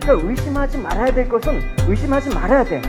그러니까 의심하지 말아야 될 것은 의심하지 말아야 돼.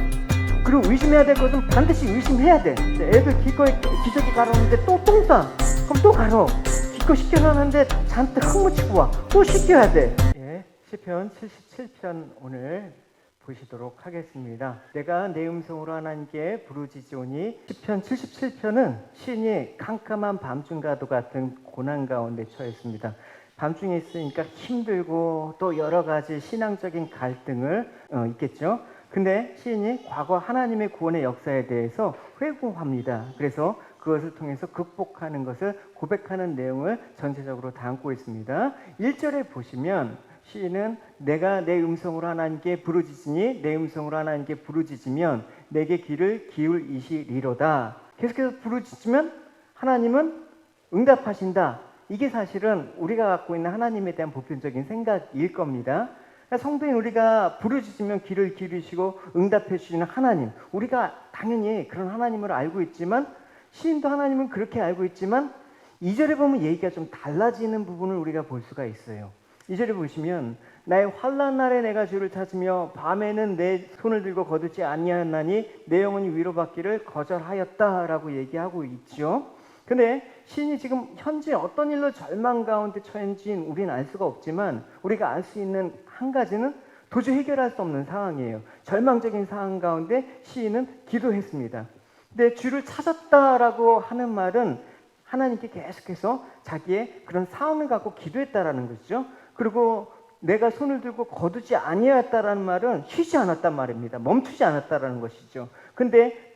그리고 의심해야 될 것은 반드시 의심해야 돼. 애들 기저귀 갈아오는데 또 똥 싸. 그럼 또 갈아. 기껏 씻겨놨는데 잔뜩 흙 묻히고 와. 또 씻겨야 돼. 예, 시편 77편 오늘 보시도록 하겠습니다. 내가 내 음성으로 하나님께 부르짖으오니. 시편 77편은 시인이 캄캄한 밤중과도 같은 고난 가운데 처했습니다. 밤중에 있으니까 힘들고 또 여러 가지 신앙적인 갈등을 있겠죠. 근데 시인이 과거 하나님의 구원의 역사에 대해서 회고합니다. 그래서 그것을 통해서 극복하는 것을 고백하는 내용을 전체적으로 담고 있습니다. 1절에 보시면 시인은 내가 내 음성으로 하나님께 부르짖으니 내 음성으로 하나님께 부르짖으면 내게 귀를 기울이시리로다. 계속해서 부르짖으면 하나님은 응답하신다. 이게 사실은 우리가 갖고 있는 하나님에 대한 보편적인 생각일 겁니다. 성도인 우리가 부르짖으면 귀를 기울이시고 응답해 주시는 하나님, 우리가 당연히 그런 하나님을 알고 있지만 시인도 하나님은 그렇게 알고 있지만 2절에 보면 얘기가 좀 달라지는 부분을 우리가 볼 수가 있어요. 2절에 보시면 나의 환난 날에 내가 주를 찾으며 밤에는 내 손을 들고 거두지 아니하였나니 내 영혼이 위로받기를 거절하였다라고 얘기하고 있죠. 근데 시인이 지금 현재 어떤 일로 절망 가운데 처한지는 우리는 알 수가 없지만 우리가 알 수 있는 한 가지는 도저히 해결할 수 없는 상황이에요. 절망적인 상황 가운데 시인은 기도했습니다. 근데 주를 찾았다라고 하는 말은 하나님께 계속해서 자기의 그런 상황을 갖고 기도했다라는 것이죠. 그리고 내가 손을 들고 거두지 아니하였다라는 말은 쉬지 않았단 말입니다. 멈추지 않았다라는 것이죠. 근데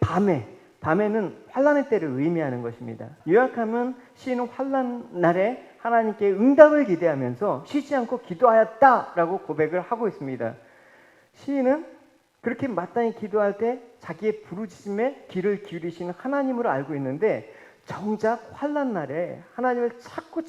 밤에는 환난의 때를 의미하는 것입니다. 요약하면 시인은 환난 날에 하나님께 응답을 기대하면서 쉬지 않고 기도하였다라고 고백을 하고 있습니다. 시인은 그렇게 마땅히 기도할 때 자기의 부르짖음에 귀를 기울이시는 하나님으로 알고 있는데 정작 환난 날에 하나님을 찾고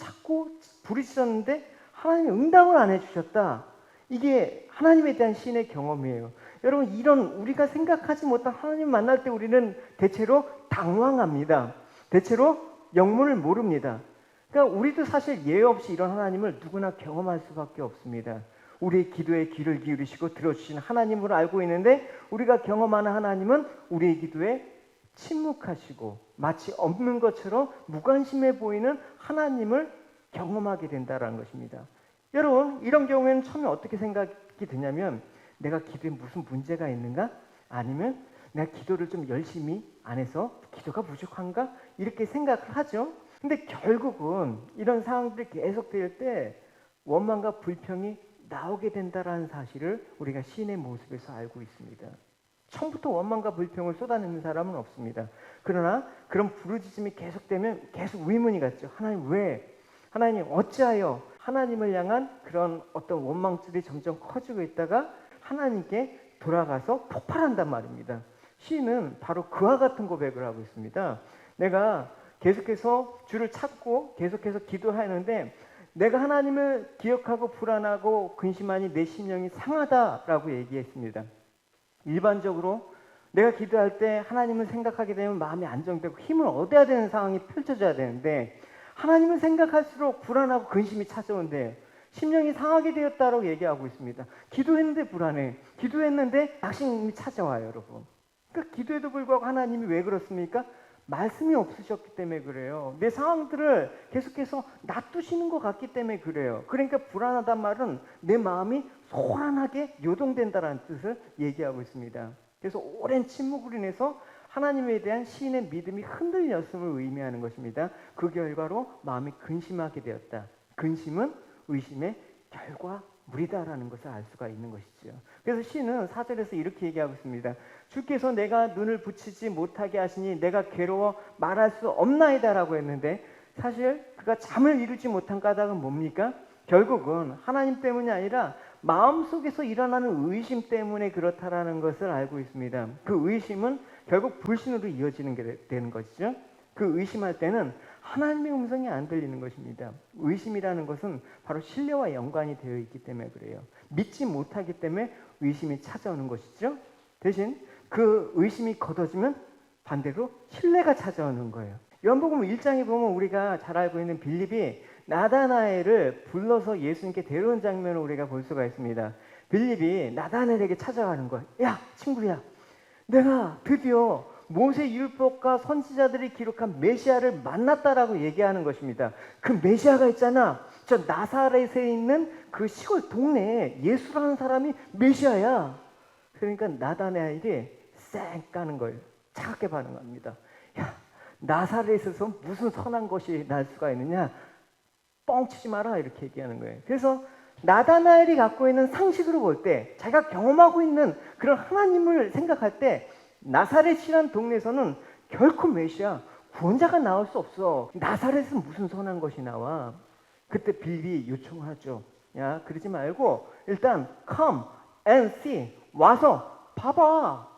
부르짖었는데 하나님이 응답을 안 해주셨다. 이게 하나님에 대한 시인의 경험이에요. 여러분, 이런 우리가 생각하지 못한 하나님 만날 때 우리는 대체로 당황합니다. 대체로 영문을 모릅니다. 그러니까 우리도 사실 예외 없이 이런 하나님을 누구나 경험할 수밖에 없습니다. 우리의 기도에 귀를 기울이시고 들어주시는 하나님으로 알고 있는데 우리가 경험하는 하나님은 우리의 기도에 침묵하시고 마치 없는 것처럼 무관심해 보이는 하나님을 경험하게 된다는 것입니다. 여러분, 이런 경우에는 처음에 어떻게 생각이 드냐면 내가 기도에 무슨 문제가 있는가? 아니면 내가 기도를 좀 열심히 안 해서 기도가 부족한가? 이렇게 생각을 하죠. 근데 결국은 이런 상황들이 계속될 때 원망과 불평이 나오게 된다는 사실을 우리가 시인의 모습에서 알고 있습니다. 처음부터 원망과 불평을 쏟아내는 사람은 없습니다. 그러나 그런 부르짖음이 계속되면 계속 의문이 갔죠. 하나님 왜? 하나님 어찌하여? 하나님을 향한 그런 어떤 원망들이 점점 커지고 있다가 하나님께 돌아가서 폭발한단 말입니다. 시인은 바로 그와 같은 고백을 하고 있습니다. 내가 계속해서 주를 찾고 계속해서 기도하는데 내가 하나님을 기억하고 불안하고 근심하니 내 심령이 상하다라고 얘기했습니다. 일반적으로 내가 기도할 때 하나님을 생각하게 되면 마음이 안정되고 힘을 얻어야 되는 상황이 펼쳐져야 되는데 하나님을 생각할수록 불안하고 근심이 찾아온대요. 심령이 상하게 되었다라고 얘기하고 있습니다. 기도했는데 불안해. 기도했는데 낙심이 찾아와요, 여러분. 그러니까 기도에도 불구하고 하나님이 왜 그렇습니까? 말씀이 없으셨기 때문에 그래요. 내 상황들을 계속해서 놔두시는 것 같기 때문에 그래요. 그러니까 불안하단 말은 내 마음이 소란하게 요동된다는 뜻을 얘기하고 있습니다. 그래서 오랜 침묵으로 인해서 하나님에 대한 시인의 믿음이 흔들렸음을 의미하는 것입니다. 그 결과로 마음이 근심하게 되었다. 근심은 의심의 결과물이다라는 것을 알 수가 있는 것이죠. 그래서 시인은 4절에서 이렇게 얘기하고 있습니다. 주께서 내가 눈을 붙이지 못하게 하시니 내가 괴로워 말할 수 없나이다라고 했는데 사실 그가 잠을 이루지 못한 까닭은 뭡니까? 결국은 하나님 때문이 아니라 마음속에서 일어나는 의심 때문에 그렇다라는 것을 알고 있습니다. 그 의심은 결국 불신으로 이어지는 게 되는 것이죠. 그 의심할 때는 하나님의 음성이 안 들리는 것입니다. 의심이라는 것은 바로 신뢰와 연관이 되어 있기 때문에 그래요. 믿지 못하기 때문에 의심이 찾아오는 것이죠. 대신 그 의심이 걷어지면 반대로 신뢰가 찾아오는 거예요. 요한복음 1장에 보면 우리가 잘 알고 있는 빌립이 나다나엘을 불러서 예수님께 데려온 장면을 우리가 볼 수가 있습니다. 빌립이 나다나엘에게 찾아가는 거야. 야, 친구야, 내가 드디어 모세 율법과 선지자들이 기록한 메시아를 만났다라고 얘기하는 것입니다. 그 메시아가 있잖아. 저 나사렛에 있는 그 시골 동네에 예수라는 사람이 메시아야. 그러니까 나다나엘이 쌩 까는 거예요. 차갑게 반응합니다. 야, 나사렛에서 무슨 선한 것이 날 수가 있느냐? 뻥치지 마라, 이렇게 얘기하는 거예요. 그래서 나다나엘이 갖고 있는 상식으로 볼 때, 자기가 경험하고 있는 그런 하나님을 생각할 때, 나사렛이라는 동네에서는 결코 메시아, 구원자가 나올 수 없어. 나사렛은 무슨 선한 것이 나와? 그때 빌립이 요청하죠. 야, 그러지 말고 일단 come and see, 와서 봐봐.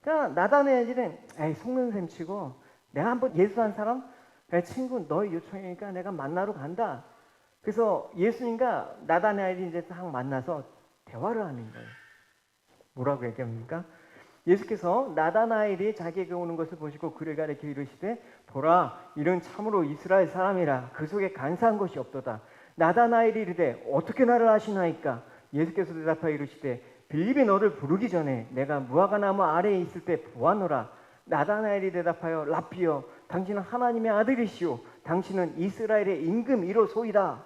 그러니까 나다나엘은 에이, 속는 셈 치고 내가 한번 예수한 사람, 내 친구 너의 요청이니까 내가 만나러 간다. 그래서 예수님과 나다나엘이 이제 딱 만나서 대화를 하는 거예요. 뭐라고 얘기합니까? 예수께서 나다나엘이 자기에게 오는 것을 보시고 그를 가리켜 이르시되 보라, 이는 참으로 이스라엘 사람이라 그 속에 간사한 것이 없도다. 나다나엘이 이르되 어떻게 나를 아시나이까? 예수께서 대답하여 이르시되 빌립이 너를 부르기 전에 내가 무화과나무 아래에 있을 때 보았노라. 나다나엘이 대답하여 라피여, 당신은 하나님의 아들이시오, 당신은 이스라엘의 임금이로소이다.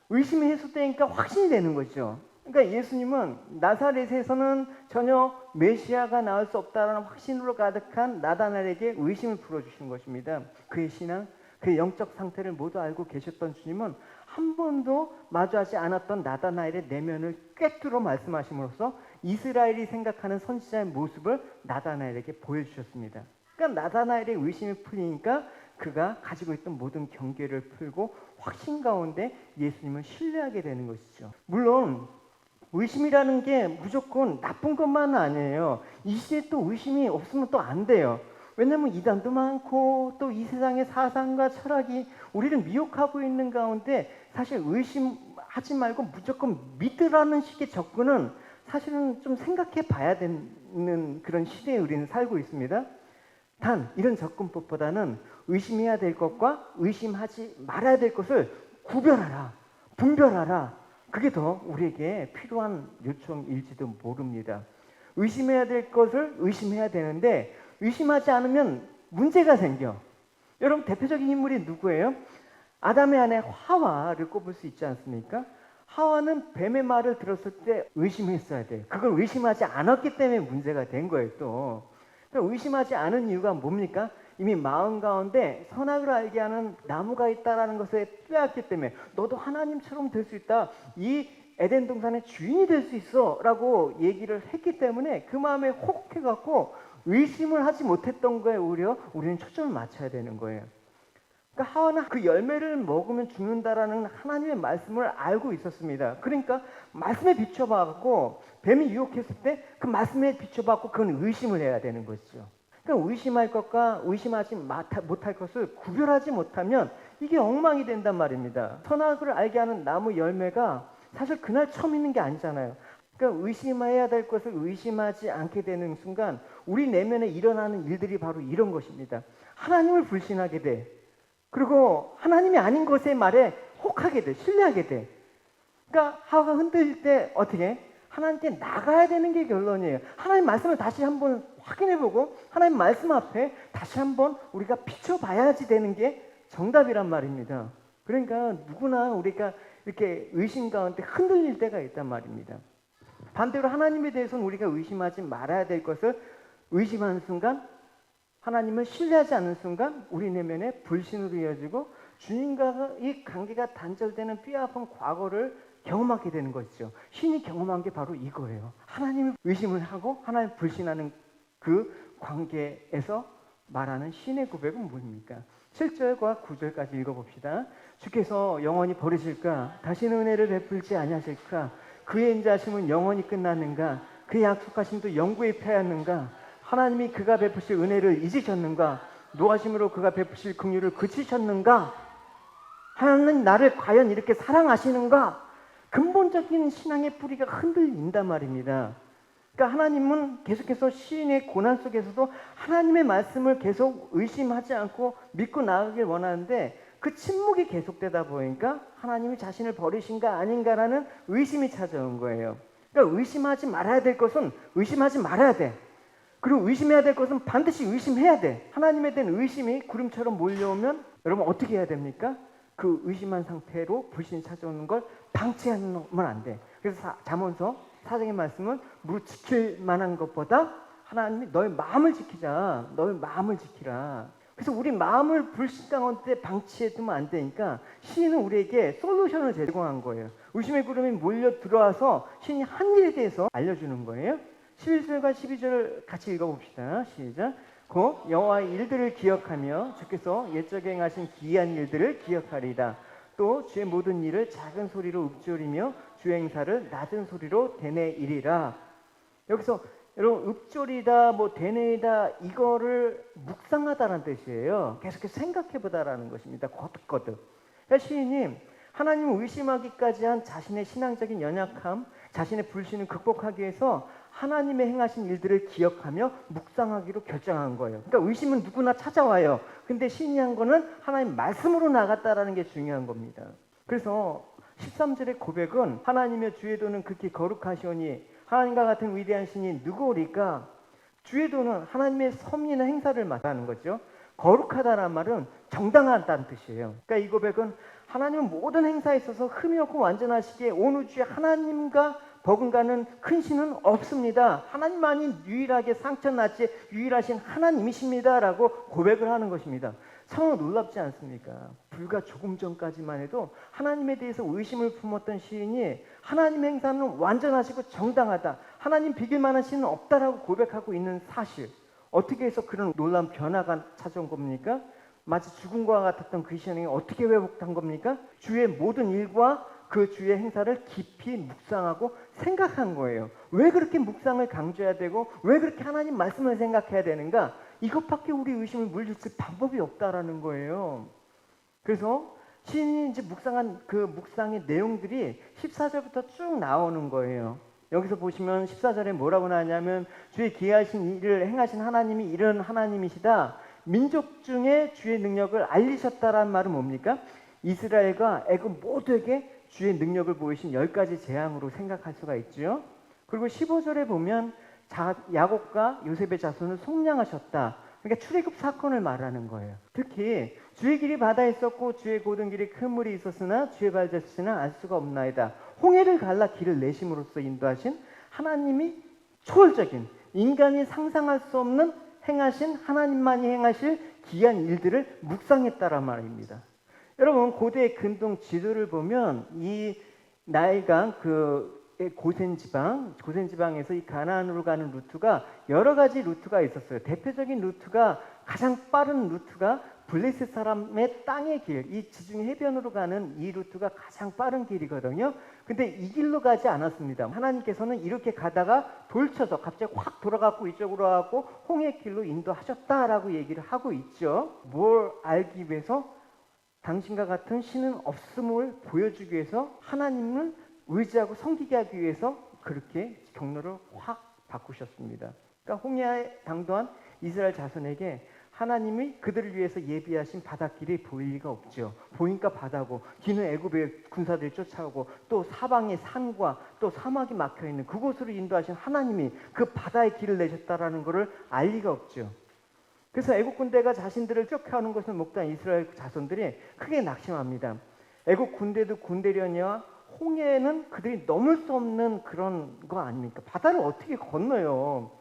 의심이 해소되니까 확신이 되는 거죠. 그러니까 예수님은 나사렛에서는 전혀 메시아가 나올 수 없다라는 확신으로 가득한 나다나엘에게 의심을 풀어주신 것입니다. 그의 신앙, 그의 영적 상태를 모두 알고 계셨던 주님은 한 번도 마주하지 않았던 나다나엘의 내면을 꿰뚫어 말씀하심으로써 이스라엘이 생각하는 선지자의 모습을 나다나엘에게 보여주셨습니다. 그러니까 나다나엘의 의심이 풀리니까 그가 가지고 있던 모든 경계를 풀고 확신 가운데 예수님을 신뢰하게 되는 것이죠. 물론 의심이라는 게 무조건 나쁜 것만은 아니에요. 이 시대에 또 의심이 없으면 또 안 돼요. 왜냐하면 이단도 많고 또 이 세상의 사상과 철학이 우리를 미혹하고 있는 가운데 사실 의심하지 말고 무조건 믿으라는 식의 접근은 사실은 좀 생각해 봐야 되는 그런 시대에 우리는 살고 있습니다. 단 이런 접근법보다는 의심해야 될 것과 의심하지 말아야 될 것을 구별하라, 분별하라. 그게 더 우리에게 필요한 요청일지도 모릅니다. 의심해야 될 것을 의심해야 되는데 의심하지 않으면 문제가 생겨. 여러분, 대표적인 인물이 누구예요? 아담의 아내 하와를 꼽을 수 있지 않습니까? 하와는 뱀의 말을 들었을 때 의심했어야 돼요. 그걸 의심하지 않았기 때문에 문제가 된 거예요. 또 그러니까 의심하지 않은 이유가 뭡니까? 이미 마음 가운데 선악을 알게 하는 나무가 있다는 것에 빼앗기 때문에 너도 하나님처럼 될 수 있다. 이 에덴 동산의 주인이 될 수 있어 라고 얘기를 했기 때문에 그 마음에 혹해갖고 의심을 하지 못했던 거에 오히려 우리는 초점을 맞춰야 되는 거예요. 그러니까 하와는 그 열매를 먹으면 죽는다라는 하나님의 말씀을 알고 있었습니다. 그러니까 말씀에 비춰봐갖고 뱀이 유혹했을 때 그 말씀에 비춰봐갖고 그건 의심을 해야 되는 것이죠. 그러니까 의심할 것과 의심하지 못할 것을 구별하지 못하면 이게 엉망이 된단 말입니다. 선악을 알게 하는 나무 열매가 사실 그날 처음 있는 게 아니잖아요. 그러니까 의심해야 될 것을 의심하지 않게 되는 순간 우리 내면에 일어나는 일들이 바로 이런 것입니다. 하나님을 불신하게 돼. 그리고 하나님이 아닌 것의 말에 혹하게 돼. 신뢰하게 돼. 그러니까 하와가 흔들릴 때 어떻게? 하나님께 나가야 되는 게 결론이에요. 하나님 말씀을 다시 한번 확인해보고 하나님 말씀 앞에 다시 한번 우리가 비춰봐야지 되는 게 정답이란 말입니다. 그러니까 누구나 우리가 이렇게 의심 가운데 흔들릴 때가 있단 말입니다. 반대로 하나님에 대해서는 우리가 의심하지 말아야 될 것을 의심하는 순간, 하나님을 신뢰하지 않는 순간 우리 내면에 불신으로 이어지고 주님과의 관계가 단절되는 뼈아픈 과거를 경험하게 되는 것이죠. 신이 경험한 게 바로 이거예요. 하나님을 의심을 하고 하나님을 불신하는 그 관계에서 말하는 신의 고백은 뭡니까? 7절과 9절까지 읽어봅시다. 주께서 영원히 버리실까? 다시는 은혜를 베풀지 아니하실까? 그의 인자하심은 영원히 끝났는가? 그의 약속하심도 영구히 패하였는가? 하나님이 그가 베푸실 은혜를 잊으셨는가? 노하심으로 그가 베푸실 긍휼을 그치셨는가? 하나님 나를 과연 이렇게 사랑하시는가? 근본적인 신앙의 뿌리가 흔들린단 말입니다. 그러니까 하나님은 계속해서 시인의 고난 속에서도 하나님의 말씀을 계속 의심하지 않고 믿고 나아가길 원하는데 그 침묵이 계속되다 보니까 하나님이 자신을 버리신가 아닌가라는 의심이 찾아온 거예요. 그러니까 의심하지 말아야 될 것은 의심하지 말아야 돼. 그리고 의심해야 될 것은 반드시 의심해야 돼. 하나님에 대한 의심이 구름처럼 몰려오면 여러분 어떻게 해야 됩니까? 그 의심한 상태로 불신이 찾아오는 걸 방치하면 안 돼. 그래서 잠언서 4장의 말씀은 무릇 지킬 만한 것보다 하나님이 너의 마음을 지키자. 너의 마음을 지키라. 그래서 우리 마음을 불신 가운데 방치해두면 안 되니까 신은 우리에게 솔루션을 제공한 거예요. 의심의 구름이 몰려 들어와서 신이 한 일에 대해서 알려주는 거예요. 11절과 12절 같이 읽어봅시다. 시작. 곧 여호와의 일들을 기억하며 주께서 옛적에 행하신 기이한 일들을 기억하리이다. 또 주의 모든 일을 작은 소리로 읊조리며 주의 행사를 낮은 소리로 되뇌이리라. 여기서 여러분 읊조리다 되뇌이다 이거를 묵상하다라는 뜻이에요. 계속해서 생각해보다라는 것입니다. 거듭거듭. 그러니까 시인이 하나님을 의심하기까지 한 자신의 신앙적인 연약함, 자신의 불신을 극복하기 위해서 하나님의 행하신 일들을 기억하며 묵상하기로 결정한 거예요. 그러니까 의심은 누구나 찾아와요. 근데 신이 한 거는 하나님 말씀으로 나갔다라는 게 중요한 겁니다. 그래서 13절의 고백은 하나님의 주의 도는 극히 거룩하시오니 하나님과 같은 위대한 신이 누구오리까? 주의 도는 하나님의 섭리나 행사를 말하는 거죠. 거룩하다는 말은 정당하다는 뜻이에요. 그러니까 이 고백은 하나님은 모든 행사에 있어서 흠이 없고 완전하시기에 온 우주에 하나님과 버금가는 큰 신은 없습니다. 하나님만이 유일하게 상처났지 유일하신 하나님이십니다. 라고 고백을 하는 것입니다. 참 놀랍지 않습니까? 불과 조금 전까지만 해도 하나님에 대해서 의심을 품었던 시인이 하나님 행사는 완전하시고 정당하다. 하나님 비길 만한 신은 없다라고 고백하고 있는 사실. 어떻게 해서 그런 놀라운 변화가 찾아온 겁니까? 마치 죽음과 같았던 그 시간이 어떻게 회복한 겁니까? 주의 모든 일과 그 주의 행사를 깊이 묵상하고 생각한 거예요. 왜 그렇게 묵상을 강조해야 되고 왜 그렇게 하나님 말씀을 생각해야 되는가? 이것밖에 우리 의심을 물리칠 방법이 없다라는 거예요. 그래서 시인이 이제 묵상한 그 묵상의 내용들이 14절부터 쭉 나오는 거예요. 여기서 보시면 14절에 뭐라고 나왔냐면 주의 기이하신 일을 행하신 하나님이 이런 하나님이시다. 민족 중에 주의 능력을 알리셨다라는 말은 뭡니까? 이스라엘과 애굽 모두에게 주의 능력을 보이신 10가지 재앙으로 생각할 수가 있죠. 그리고 15절에 보면 야곱과 요셉의 자손을 속량하셨다. 그러니까 출애굽 사건을 말하는 거예요. 특히 주의 길이 바다에 있었고 주의 고든 길에 큰 물이 있었으나 주의 발자취는 알 수가 없나이다. 홍해를 갈라 길을 내심으로써 인도하신 하나님이 초월적인 인간이 상상할 수 없는 행하신 하나님만이 행하실 기이한 일들을 묵상했다란 말입니다. 여러분 고대 근동 지도를 보면 이 나일강 고센지방에서 이 가나안으로 가는 루트가 여러 가지 루트가 있었어요. 대표적인 루트가 가장 빠른 루트가 블레셋 사람의 땅의 길, 이 지중해 해변으로 가는 이 루트가 가장 빠른 길이거든요. 근데 이 길로 가지 않았습니다. 하나님께서는 이렇게 가다가 돌쳐서 갑자기 확 돌아가고 이쪽으로 가고 홍해 길로 인도하셨다라고 얘기를 하고 있죠. 뭘 알기 위해서? 당신과 같은 신은 없음을 보여주기 위해서 하나님을 의지하고 섬기게 하기 위해서 그렇게 경로를 확 바꾸셨습니다. 그러니까 홍해에 당도한 이스라엘 자손에게 하나님이 그들을 위해서 예비하신 바닷길이 보일 리가 없죠. 보니까 바다고 뒤는 애굽의 군사들이 쫓아오고 또 사방에 산과 또 사막이 막혀있는 그곳으로 인도하신 하나님이 그 바다의 길을 내셨다라는 것을 알 리가 없죠. 그래서 애국 군대가 자신들을 쫓아오는 것을 목도한 이스라엘 자손들이 크게 낙심합니다. 애국 군대도 군대려니와 홍해는 그들이 넘을 수 없는 그런 거 아닙니까? 바다를 어떻게 건너요?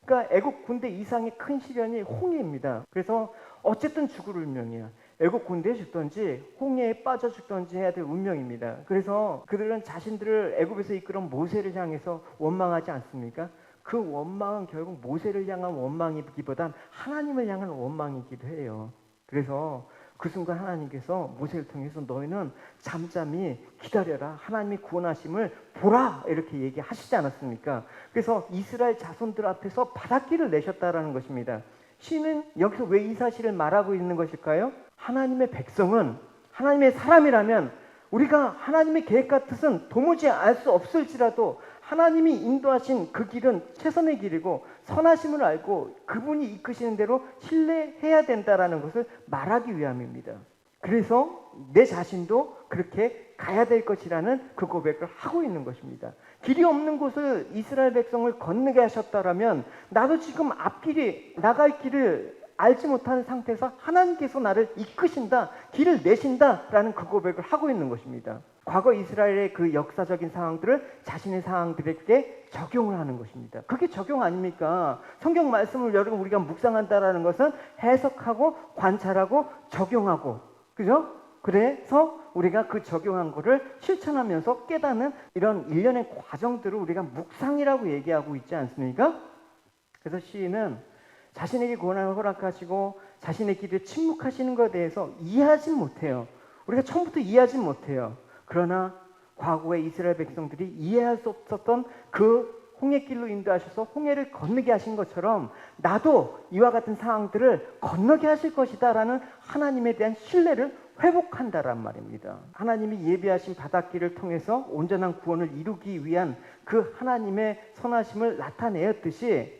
그러니까 애국 군대 이상의 큰 시련이 홍해입니다. 그래서 어쨌든 죽을 운명이야. 애국 군대에 죽든지 홍해에 빠져 죽든지 해야 될 운명입니다. 그래서 그들은 자신들을 애국에서 이끌은 모세를 향해서 원망하지 않습니까? 그 원망은 결국 모세를 향한 원망이기보단 하나님을 향한 원망이기도 해요. 그래서 그 순간 하나님께서 모세를 통해서 너희는 잠잠히 기다려라. 하나님이 구원하심을 보라. 이렇게 얘기하시지 않았습니까? 그래서 이스라엘 자손들 앞에서 바닷길을 내셨다라는 것입니다. 시는 여기서 왜 이 사실을 말하고 있는 것일까요? 하나님의 백성은 하나님의 사람이라면 우리가 하나님의 계획과 뜻은 도무지 알 수 없을지라도 하나님이 인도하신 그 길은 최선의 길이고 선하심을 알고 그분이 이끄시는 대로 신뢰해야 된다라는 것을 말하기 위함입니다. 그래서 내 자신도 그렇게 가야 될 것이라는 그 고백을 하고 있는 것입니다. 길이 없는 곳을 이스라엘 백성을 건너게 하셨다라면 나도 지금 앞길이 나갈 길을 알지 못하는 상태에서 하나님께서 나를 이끄신다, 길을 내신다라는 그 고백을 하고 있는 것입니다. 과거 이스라엘의 그 역사적인 상황들을 자신의 상황들에게 적용을 하는 것입니다. 그게 적용 아닙니까? 성경 말씀을 여러분 우리가 묵상한다라는 것은 해석하고 관찰하고 적용하고, 그죠? 그래서 우리가 그 적용한 거를 실천하면서 깨닫는 이런 일련의 과정들을 우리가 묵상이라고 얘기하고 있지 않습니까? 그래서 시인은 자신에게 고난을 허락하시고 자신의 길에 침묵하시는 것에 대해서 이해하지 못해요. 우리가 처음부터 이해하지 못해요. 그러나 과거의 이스라엘 백성들이 이해할 수 없었던 그 홍해길로 인도하셔서 홍해를 건너게 하신 것처럼 나도 이와 같은 상황들을 건너게 하실 것이다 라는 하나님에 대한 신뢰를 회복한다란 말입니다. 하나님이 예비하신 바닷길을 통해서 온전한 구원을 이루기 위한 그 하나님의 선하심을 나타내었듯이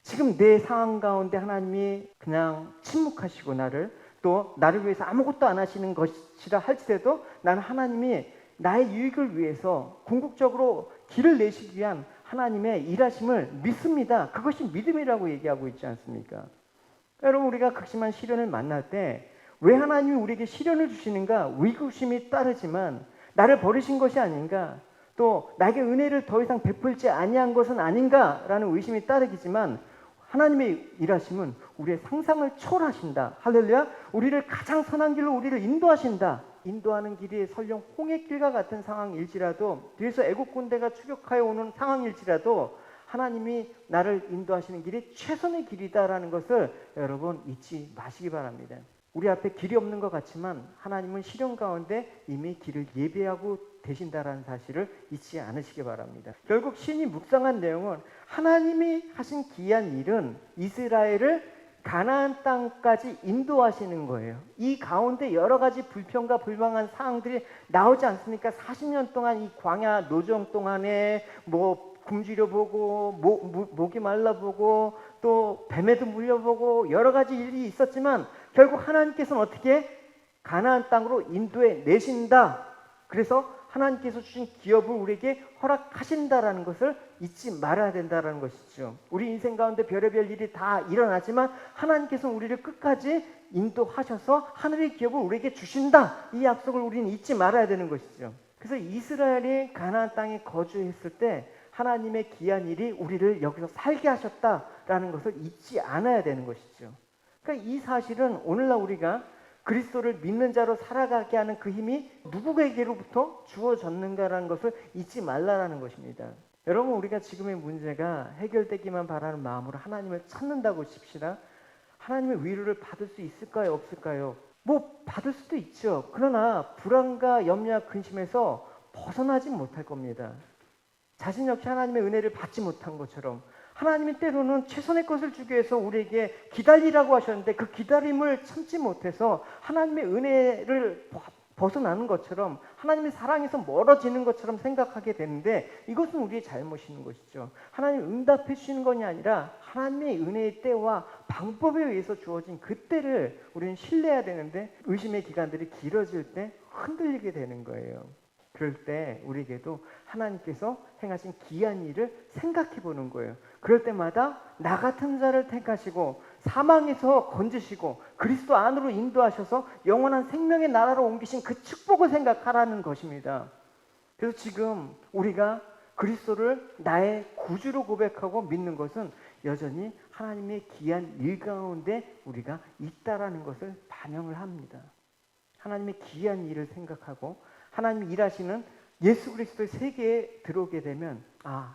지금 내 상황 가운데 하나님이 그냥 침묵하시고 나를 위해서 아무것도 안 하시는 것이라 할지라도 나는 하나님이 나의 유익을 위해서 궁극적으로 길을 내시기 위한 하나님의 일하심을 믿습니다. 그것이 믿음이라고 얘기하고 있지 않습니까? 여러분, 우리가 극심한 시련을 만날 때 왜 하나님이 우리에게 시련을 주시는가? 의구심이 따르지만 나를 버리신 것이 아닌가? 또 나에게 은혜를 더 이상 베풀지 아니한 것은 아닌가라는 의심이 따르기지만 하나님의 일하심은 우리의 상상을 초월하신다. 할렐루야. 우리를 가장 선한 길로 우리를 인도하신다. 인도하는 길이 설령 홍해길과 같은 상황일지라도, 뒤에서 애국 군대가 추격하여 오는 상황일지라도 하나님이 나를 인도하시는 길이 최선의 길이다라는 것을 여러분 잊지 마시기 바랍니다. 우리 앞에 길이 없는 것 같지만 하나님은 시련 가운데 이미 길을 예비하고 되신다라는 사실을 잊지 않으시기 바랍니다. 결국 시인이 묵상한 내용은 하나님이 하신 귀한 일은 이스라엘을 가나안 땅까지 인도하시는 거예요. 이 가운데 여러 가지 불평과 불만한 상황들이 나오지 않습니까? 40년 동안 이 광야 노정 동안에 굶주려 보고 목이 말라 보고 또 뱀에도 물려보고 여러 가지 일이 있었지만 결국 하나님께서는 어떻게 가나안 땅으로 인도해 내신다. 그래서 하나님께서 주신 기업을 우리에게 허락하신다라는 것을 잊지 말아야 된다는 것이죠. 우리 인생 가운데 별의별 일이 다 일어나지만 하나님께서는 우리를 끝까지 인도하셔서 하늘의 기업을 우리에게 주신다. 이 약속을 우리는 잊지 말아야 되는 것이죠. 그래서 이스라엘이 가나안 땅에 거주했을 때 하나님의 귀한 일이 우리를 여기서 살게 하셨다라는 것을 잊지 않아야 되는 것이죠. 그러니까 이 사실은 오늘날 우리가 그리스도를 믿는 자로 살아가게 하는 그 힘이 누구에게로부터 주어졌는가라는 것을 잊지 말라라는 것입니다. 여러분, 우리가 지금의 문제가 해결되기만 바라는 마음으로 하나님을 찾는다고 칩시다. 하나님의 위로를 받을 수 있을까요? 없을까요? 받을 수도 있죠. 그러나 불안과 염려와 근심에서 벗어나지 못할 겁니다. 자신 역시 하나님의 은혜를 받지 못한 것처럼 하나님이 때로는 최선의 것을 주기 위해서 우리에게 기다리라고 하셨는데 그 기다림을 참지 못해서 하나님의 은혜를 벗어나는 것처럼 하나님의 사랑에서 멀어지는 것처럼 생각하게 되는데 이것은 우리의 잘못인 것이죠. 하나님이 응답해 주시는 것이 아니라 하나님의 은혜의 때와 방법에 의해서 주어진 그 때를 우리는 신뢰해야 되는데 의심의 기간들이 길어질 때 흔들리게 되는 거예요. 그럴 때 우리에게도 하나님께서 행하신 귀한 일을 생각해 보는 거예요. 그럴 때마다 나 같은 자를 택하시고 사망에서 건지시고 그리스도 안으로 인도하셔서 영원한 생명의 나라로 옮기신 그 축복을 생각하라는 것입니다. 그래서 지금 우리가 그리스도를 나의 구주로 고백하고 믿는 것은 여전히 하나님의 귀한 일 가운데 우리가 있다라는 것을 반영을 합니다. 하나님의 귀한 일을 생각하고 하나님이 일하시는 예수 그리스도의 세계에 들어오게 되면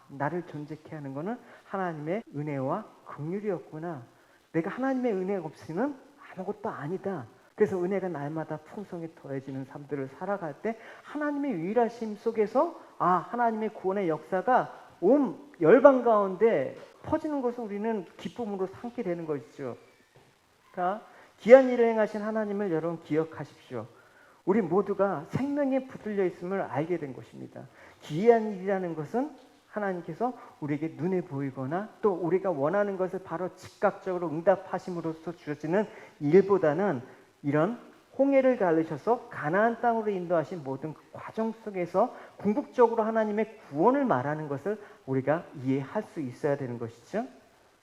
나를 존재케 하는 것은 하나님의 은혜와 긍휼이었구나. 내가 하나님의 은혜가 없이는 아무것도 아니다. 그래서 은혜가 날마다 풍성히 더해지는 삶들을 살아갈 때 하나님의 유일하심 속에서 하나님의 구원의 역사가 온 열방 가운데 퍼지는 것을 우리는 기쁨으로 삼게 되는 것이죠. 그러니까 귀한 일을 행하신 하나님을 여러분 기억하십시오. 우리 모두가 생명에 붙들려 있음을 알게 된 것입니다. 귀한 일이라는 것은 하나님께서 우리에게 눈에 보이거나 또 우리가 원하는 것을 바로 즉각적으로 응답하심으로써 주어지는 일보다는 이런 홍해를 가르셔서 가나안 땅으로 인도하신 모든 그 과정 속에서 궁극적으로 하나님의 구원을 말하는 것을 우리가 이해할 수 있어야 되는 것이죠.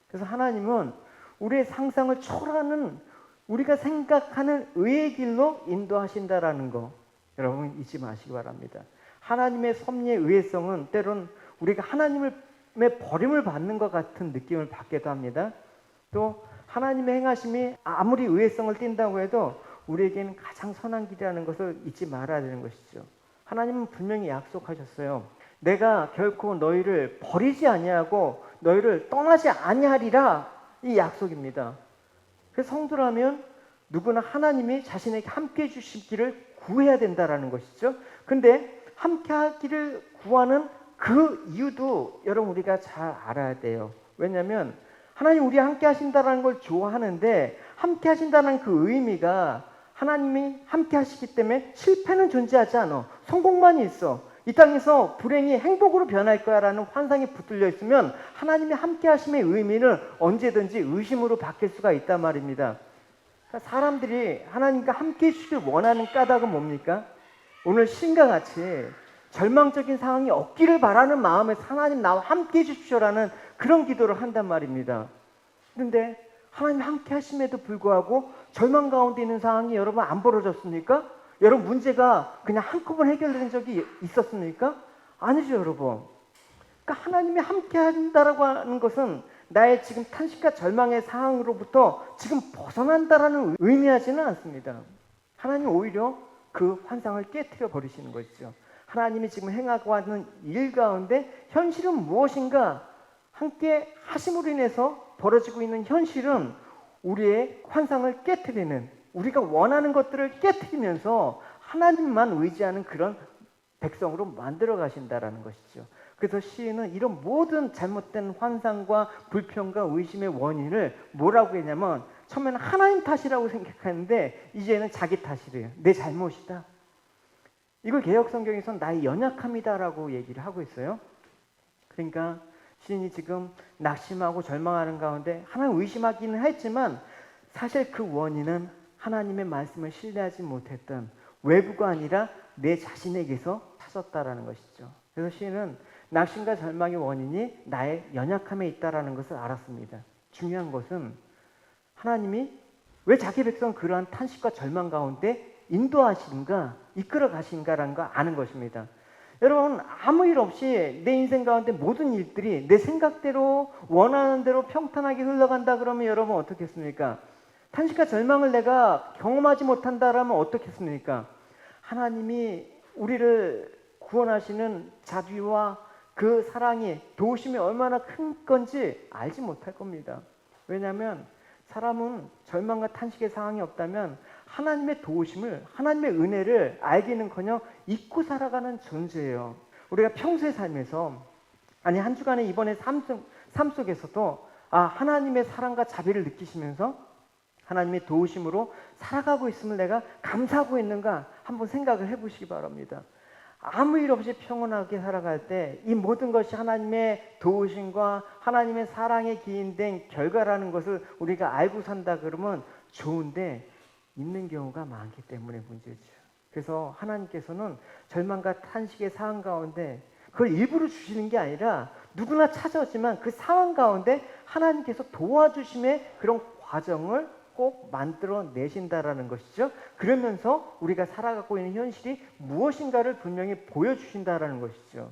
그래서 하나님은 우리의 상상을 초월하는, 우리가 생각하는 의의 길로 인도하신다라는 거 여러분 잊지 마시기 바랍니다. 하나님의 섭리의 의의성은 때론 우리가 하나님의 버림을 받는 것 같은 느낌을 받기도 합니다. 또 하나님의 행하심이 아무리 의의성을 띈다고 해도 우리에게는 가장 선한 길이라는 것을 잊지 말아야 되는 것이죠. 하나님은 분명히 약속하셨어요. 내가 결코 너희를 버리지 아니하고 너희를 떠나지 아니하리라, 이 약속입니다. 그래서 성도라면 누구나 하나님이 자신에게 함께 해주시기를 구해야 된다라는 것이죠. 근데 함께 하기를 구하는 그 이유도 여러분 우리가 잘 알아야 돼요. 왜냐하면 하나님 우리 함께 하신다는 걸 좋아하는데, 함께 하신다는 그 의미가 하나님이 함께 하시기 때문에 실패는 존재하지 않아. 성공만 있어. 이 땅에서 불행이 행복으로 변할 거야 라는 환상이 붙들려 있으면 하나님이 함께 하심의 의미는 언제든지 의심으로 바뀔 수가 있단 말입니다. 그러니까 사람들이 하나님과 함께 해주길 원하는 까닭은 뭡니까? 오늘 신과 같이 절망적인 상황이 없기를 바라는 마음에서 하나님 나와 함께 해주십시오라는 그런 기도를 한단 말입니다. 그런데 하나님 함께 하심에도 불구하고 절망 가운데 있는 상황이 여러분 안 벌어졌습니까? 여러분 문제가 그냥 한꺼번에 해결된 적이 있었습니까? 아니죠, 여러분. 그러니까 하나님이 함께 한다라고 하는 것은 나의 지금 탄식과 절망의 상황으로부터 지금 벗어난다라는 의미하지는 않습니다. 하나님 오히려 그 환상을 깨트려 버리시는 것이죠. 하나님이 지금 행하고 하는 일 가운데 현실은 무엇인가? 함께 하심으로 인해서 벌어지고 있는 현실은 우리의 환상을 깨트리는, 우리가 원하는 것들을 깨트리면서 하나님만 의지하는 그런 백성으로 만들어 가신다라는 것이죠. 그래서 시인은 이런 모든 잘못된 환상과 불평과 의심의 원인을 뭐라고 했냐면, 처음에는 하나님 탓이라고 생각하는데 이제는 자기 탓이래요. 내 잘못이다. 이걸 개역성경에서는 나의 연약함이다라고 얘기를 하고 있어요. 그러니까 시인이 지금 낙심하고 절망하는 가운데 하나님 의심하기는 했지만 사실 그 원인은 하나님의 말씀을 신뢰하지 못했던 외부가 아니라 내 자신에게서 찾았다라는 것이죠. 그래서 시인은 낙심과 절망의 원인이 나의 연약함에 있다라는 것을 알았습니다. 중요한 것은 하나님이 왜 자기 백성 그러한 탄식과 절망 가운데 인도하신가, 이끌어 가신가라는 걸 아는 것입니다. 여러분 아무 일 없이 내 인생 가운데 모든 일들이 내 생각대로 원하는 대로 평탄하게 흘러간다 그러면 여러분 어떻겠습니까? 탄식과 절망을 내가 경험하지 못한다라면 어떻겠습니까? 하나님이 우리를 구원하시는 자비와 그 사랑이, 도우심이 얼마나 큰 건지 알지 못할 겁니다. 왜냐하면 사람은 절망과 탄식의 상황이 없다면 하나님의 도우심을, 하나님의 은혜를 알기는커녕 잊고 살아가는 존재예요. 우리가 평소의 삶에서, 아니 한 주간의 이번에 삶 속에서도 하나님의 사랑과 자비를 느끼시면서 하나님의 도우심으로 살아가고 있음을 내가 감사하고 있는가 한번 생각을 해보시기 바랍니다. 아무 일 없이 평온하게 살아갈 때 이 모든 것이 하나님의 도우심과 하나님의 사랑에 기인된 결과라는 것을 우리가 알고 산다 그러면 좋은데 있는 경우가 많기 때문에 문제죠. 그래서 하나님께서는 절망과 탄식의 상황 가운데 그걸 일부러 주시는 게 아니라 누구나 찾아오지만 그 상황 가운데 하나님께서 도와주심의 그런 과정을 꼭 만들어 내신다라는 것이죠. 그러면서 우리가 살아가고 있는 현실이 무엇인가를 분명히 보여주신다라는 것이죠.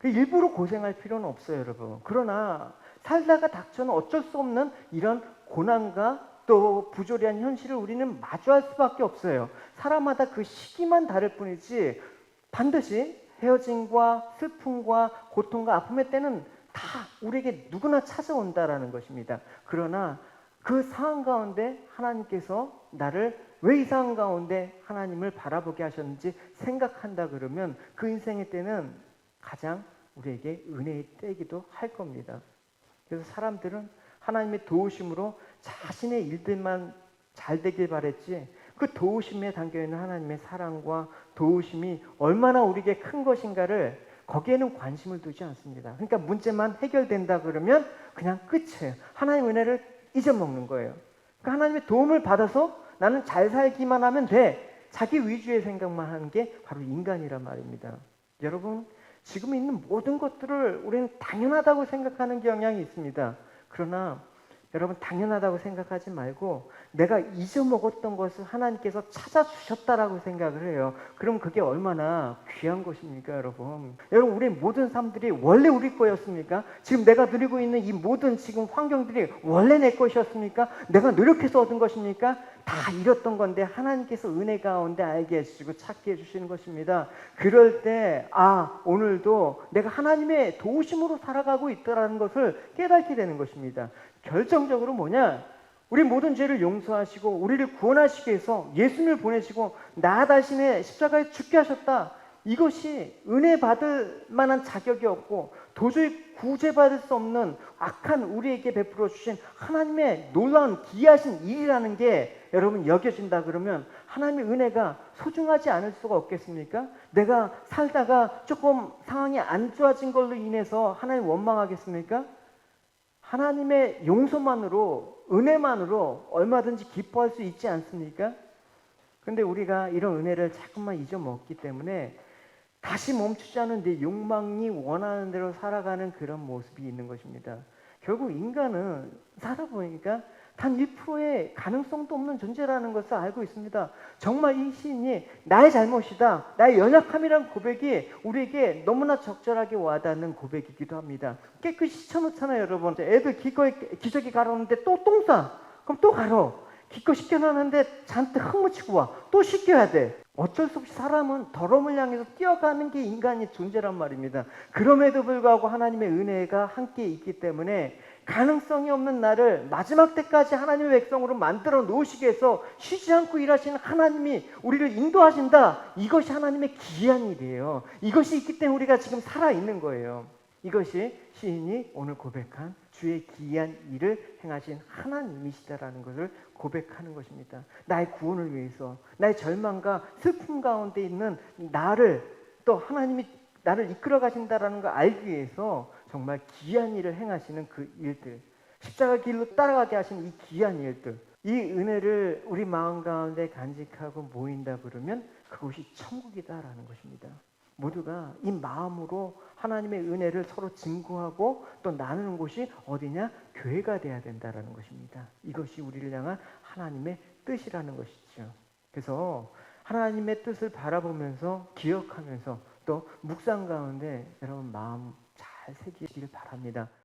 일부러 고생할 필요는 없어요, 여러분. 그러나 살다가 닥쳐는 어쩔 수 없는 이런 고난과 또 부조리한 현실을 우리는 마주할 수밖에 없어요. 사람마다 그 시기만 다를 뿐이지 반드시 헤어짐과 슬픔과 고통과 아픔의 때는 다 우리에게 누구나 찾아온다라는 것입니다. 그러나 그 상황 가운데 하나님께서 나를 왜 이 상황 가운데 하나님을 바라보게 하셨는지 생각한다 그러면 그 인생의 때는 가장 우리에게 은혜의 때이기도 할 겁니다. 그래서 사람들은 하나님의 도우심으로 자신의 일들만 잘 되길 바랬지 그 도우심에 담겨있는 하나님의 사랑과 도우심이 얼마나 우리에게 큰 것인가를 거기에는 관심을 두지 않습니다. 그러니까 문제만 해결된다 그러면 그냥 끝이에요. 하나님의 은혜를 잊어먹는 거예요. 그러니까 하나님의 도움을 받아서 나는 잘 살기만 하면 돼. 자기 위주의 생각만 하는 게 바로 인간이란 말입니다. 여러분, 지금 있는 모든 것들을 우리는 당연하다고 생각하는 경향이 있습니다. 그러나 여러분, 당연하다고 생각하지 말고 내가 잊어먹었던 것을 하나님께서 찾아주셨다라고 생각을 해요. 그럼 그게 얼마나 귀한 것입니까, 여러분? 여러분, 우리 모든 삶들이 원래 우리 거였습니까? 지금 내가 누리고 있는 이 모든 지금 환경들이 원래 내 것이었습니까? 내가 노력해서 얻은 것입니까? 다 잃었던 건데 하나님께서 은혜 가운데 알게 해주시고 찾게 해주시는 것입니다. 그럴 때 오늘도 내가 하나님의 도우심으로 살아가고 있다는 것을 깨닫게 되는 것입니다. 결정적으로 뭐냐? 우리 모든 죄를 용서하시고 우리를 구원하시기 위해서 예수님을 보내시고 나 자신의 십자가에 죽게 하셨다. 이것이 은혜 받을 만한 자격이 없고 도저히 구제받을 수 없는 악한 우리에게 베풀어 주신 하나님의 놀라운 기이하신 일이라는 게 여러분 여겨진다 그러면 하나님의 은혜가 소중하지 않을 수가 없겠습니까? 내가 살다가 조금 상황이 안 좋아진 걸로 인해서 하나님 원망하겠습니까? 하나님의 용서만으로, 은혜만으로 얼마든지 기뻐할 수 있지 않습니까? 그런데 우리가 이런 은혜를 자꾸만 잊어먹기 때문에 다시 멈추지 않은 내 욕망이 원하는 대로 살아가는 그런 모습이 있는 것입니다. 결국 인간은 살아보니까 단 1%의 가능성도 없는 존재라는 것을 알고 있습니다. 정말 이 시인이 나의 잘못이다, 나의 연약함이란 고백이 우리에게 너무나 적절하게 와닿는 고백이기도 합니다. 깨끗이 씻어놓잖아요, 여러분. 애들 기저귀 갈아오는데 또 똥 싸. 그럼 또 갈아. 기껏 씻겨놨는데 잔뜩 흙 묻히고 와. 또 씻겨야 돼. 어쩔 수 없이 사람은 더러움을 향해서 뛰어가는 게 인간의 존재란 말입니다. 그럼에도 불구하고 하나님의 은혜가 함께 있기 때문에 가능성이 없는 나를 마지막 때까지 하나님의 백성으로 만들어 놓으시기 위해서 쉬지 않고 일하시는 하나님이 우리를 인도하신다. 이것이 하나님의 기이한 일이에요. 이것이 있기 때문에 우리가 지금 살아있는 거예요. 이것이 시인이 오늘 고백한 주의 기이한 일을 행하신 하나님이시다라는 것을 고백하는 것입니다. 나의 구원을 위해서, 나의 절망과 슬픔 가운데 있는 나를 또 하나님이 나를 이끌어 가신다라는 걸 알기 위해서 정말 기이한 일을 행하시는 그 일들, 십자가 길로 따라가게 하신 이 기이한 일들, 이 은혜를 우리 마음 가운데 간직하고 모인다 그러면 그곳이 천국이다라는 것입니다. 모두가 이 마음으로 하나님의 은혜를 서로 증거하고 또 나누는 곳이 어디냐? 교회가 돼야 된다라는 것입니다. 이것이 우리를 향한 하나님의 뜻이라는 것이죠. 그래서 하나님의 뜻을 바라보면서 기억하면서 또 묵상 가운데 여러분 마음 잘 새기시길 바랍니다.